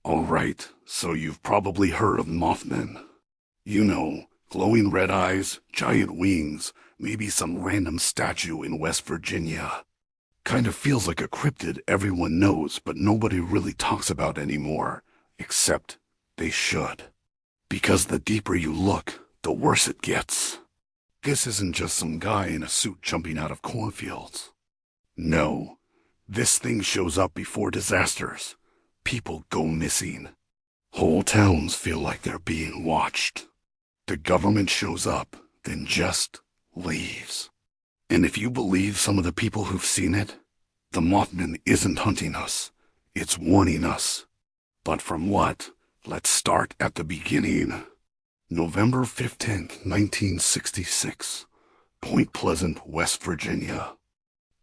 Alright, so you've probably heard of Mothman. You know, glowing red eyes, giant wings, maybe some random statue in West Virginia. Kind of feels like a cryptid everyone knows but nobody really talks about anymore, except they should. Because the deeper you look, the worse it gets. This isn't just some guy in a suit jumping out of cornfields. No, this thing shows up before disasters. People go missing. Whole towns feel like they're being watched. The government shows up, then just leaves. And if you believe some of the people who've seen it, the Mothman isn't hunting us, it's warning us. But from what? Let's start at the beginning. November 15th, 1966, Point Pleasant, West Virginia.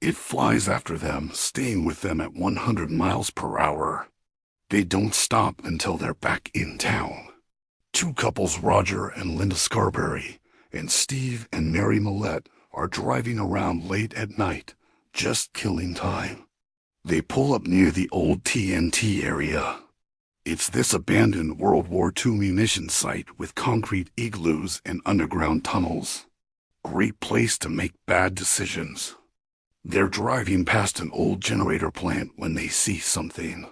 It flies after them, staying with them at 100 miles per hour. They don't stop until they're back in town. Two couples, Roger and Linda Scarberry, and Steve and Mary Millette, are driving around late at night, just killing time. They pull up near the old TNT area. It's this abandoned World War II munitions site with concrete igloos and underground tunnels. Great place to make bad decisions. They're driving past an old generator plant when they see something.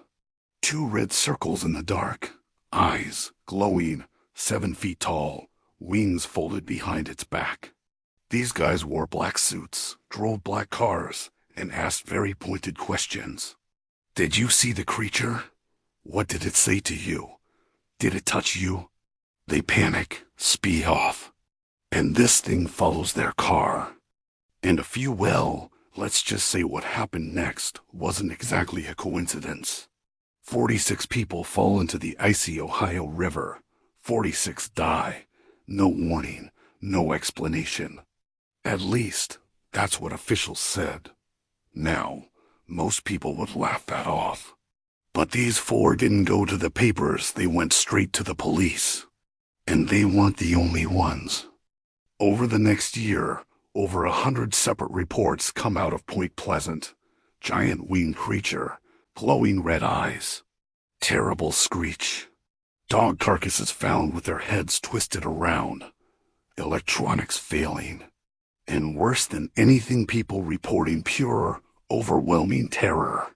Two red circles in the dark, eyes glowing, 7 feet tall, wings folded behind its back. These guys wore black suits, drove black cars, and asked very pointed questions. Did you see the creature? What did it say to you? Did it touch you? They panic, speed off. And this thing follows their car. And let's just say what happened next wasn't exactly a coincidence. 46 people fall into the icy Ohio River. 46 die. No warning, no explanation. At least, that's what officials said. Now, most people would laugh that off. But these 4 didn't go to the papers, they went straight to the police. And they weren't the only ones. Over the next year, over 100 separate reports come out of Point Pleasant. Giant winged creature, glowing red eyes, terrible screech. Dog carcasses found with their heads twisted around, electronics failing, and worse than anything, people reporting pure, overwhelming terror,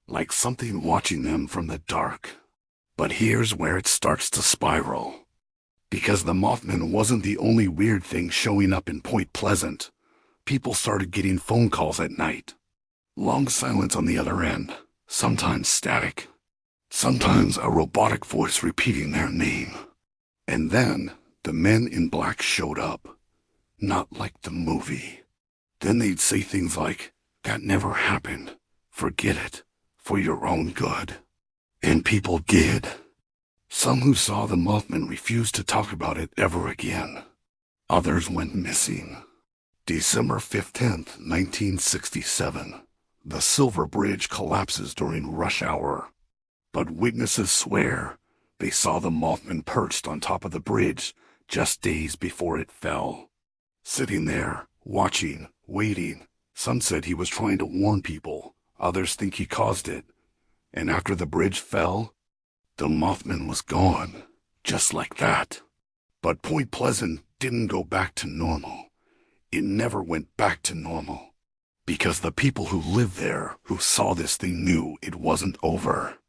like something watching them from the dark. But here's where it starts to spiral. Because the Mothman wasn't the only weird thing showing up in Point Pleasant. People started getting phone calls at night. Long silence on the other end, sometimes static. Sometimes a robotic voice repeating their name. And then the men in black showed up. Not like the movie. Then they'd say things like, "That never happened. Forget it. For your own good." And people did. Some who saw the Mothman refused to talk about it ever again. Others went missing. December 15th, 1967. The Silver Bridge collapses during rush hour. But witnesses swear they saw the Mothman perched on top of the bridge just days before it fell. Sitting there, watching, waiting. Some said he was trying to warn people. Others think he caused it. And after the bridge fell, the Mothman was gone. Just like that. But Point Pleasant didn't go back to normal. It never went back to normal. Because the people who lived there, who saw this thing, knew it wasn't over.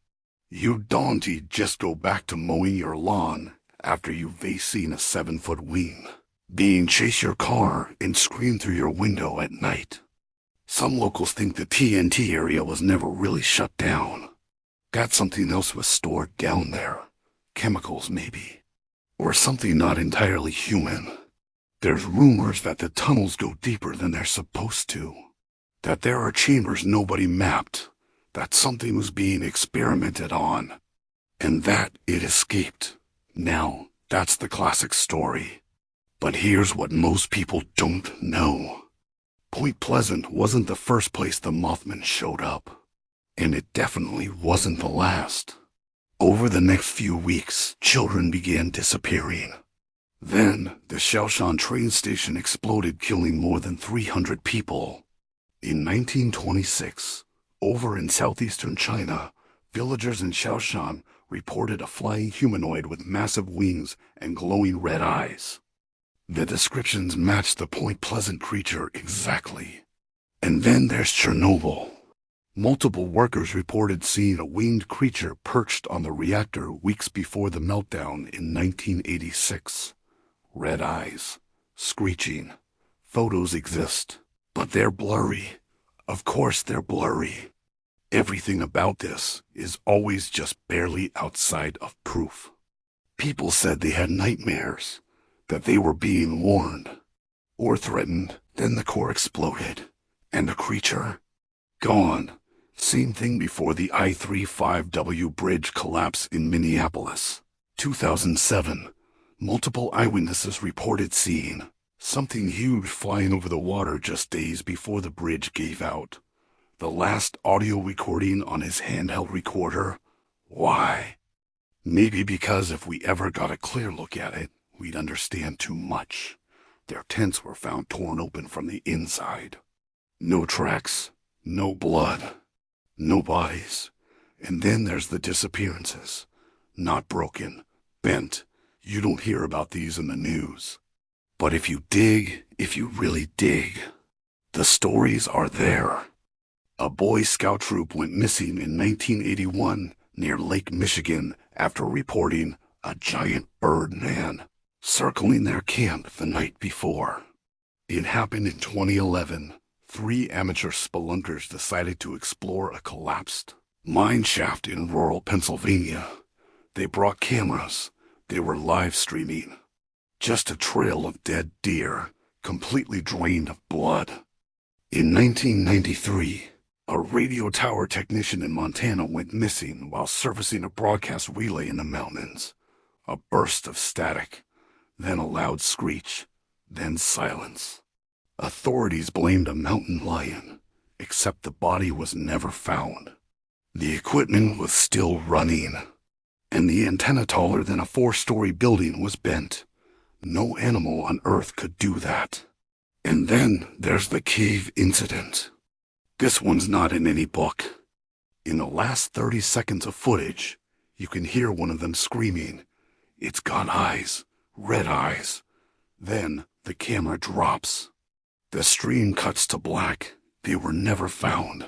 You don't just go back to mowing your lawn after you've seen a 7-foot wing being chase your car and scream through your window at night. Some locals think the TNT area was never really shut down. That something else was stored down there. Chemicals, maybe. Or something not entirely human. There's rumors that the tunnels go deeper than they're supposed to. That there are chambers nobody mapped. That something was being experimented on. And that it escaped. Now, that's the classic story. But here's what most people don't know. Point Pleasant wasn't the first place the Mothman showed up. And it definitely wasn't the last. Over the next few weeks, children began disappearing. Then, the Shaoshan train station exploded, killing more than 300 people. In 1926, over in southeastern China, villagers in Shaoshan reported a flying humanoid with massive wings and glowing red eyes. The descriptions match the Point Pleasant creature exactly. And then there's Chernobyl. Multiple workers reported seeing a winged creature perched on the reactor weeks before the meltdown in 1986. Red eyes, screeching. Photos exist, but they're blurry. Of course they're blurry. Everything about this is always just barely outside of proof. People said they had nightmares, that they were being warned, or threatened. Then the core exploded, and the creature, gone. Same thing before the I-35W bridge collapse in Minneapolis. 2007, multiple eyewitnesses reported seeing something huge flying over the water just days before the bridge gave out. The last audio recording on his handheld recorder. Why? Maybe because if we ever got a clear look at it, we'd understand too much. Their tents were found torn open from the inside. No tracks, no blood, no bodies. And then there's the disappearances. Not broken, bent. You don't hear about these in the news. But if you dig, if you really dig, the stories are there. A Boy Scout troop went missing in 1981 near Lake Michigan after reporting a giant bird man circling their camp the night before. It happened in 2011. 3 amateur spelunkers decided to explore a collapsed mine shaft in rural Pennsylvania. They brought cameras. They were live streaming. Just a trail of dead deer, completely drained of blood. In 1993, a radio tower technician in Montana went missing while servicing a broadcast relay in the mountains. A burst of static, then a loud screech, then silence. Authorities blamed a mountain lion, except the body was never found. The equipment was still running, and the antenna taller than a 4-story building was bent. No animal on Earth could do that. And then there's the cave incident. This one's not in any book. In the last 30 seconds of footage, you can hear one of them screaming. It's got eyes, red eyes. Then the camera drops. The stream cuts to black. They were never found.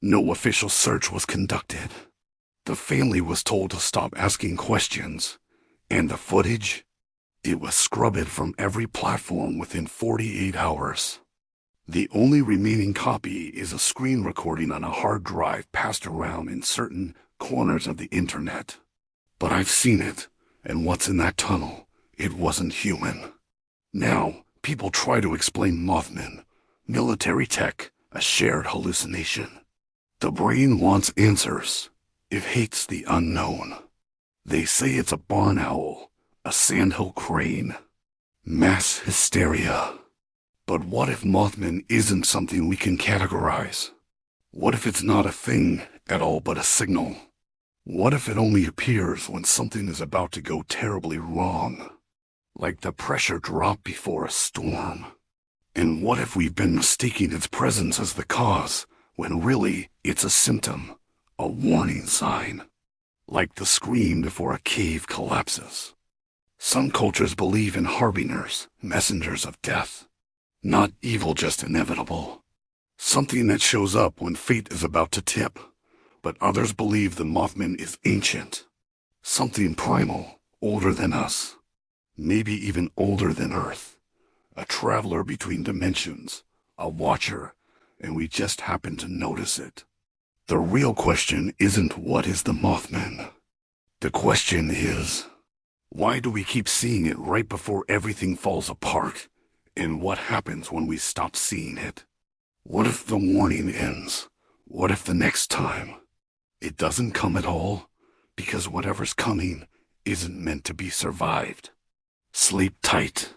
No official search was conducted. The family was told to stop asking questions. And the footage? It was scrubbed from every platform within 48 hours. The only remaining copy is a screen recording on a hard drive passed around in certain corners of the internet. But I've seen it, and what's in that tunnel? It wasn't human. Now, people try to explain Mothman, military tech, a shared hallucination. The brain wants answers. It hates the unknown. They say it's a barn owl, a sandhill crane. Mass hysteria. But what if Mothman isn't something we can categorize? What if it's not a thing at all but a signal? What if it only appears when something is about to go terribly wrong? Like the pressure drop before a storm. And what if we've been mistaking its presence as the cause, when really it's a symptom, a warning sign? Like the scream before a cave collapses. Some cultures believe in harbingers, messengers of death. Not evil, just inevitable. Something that shows up when fate is about to tip. But others believe the Mothman is ancient. Something primal, older than us. Maybe even older than Earth. A traveler between dimensions. A watcher, and we just happen to notice it. The real question isn't what is the Mothman. The question is, why do we keep seeing it right before everything falls apart? And what happens when we stop seeing it? What if the warning ends? What if the next time it doesn't come at all? Because whatever's coming isn't meant to be survived. Sleep tight.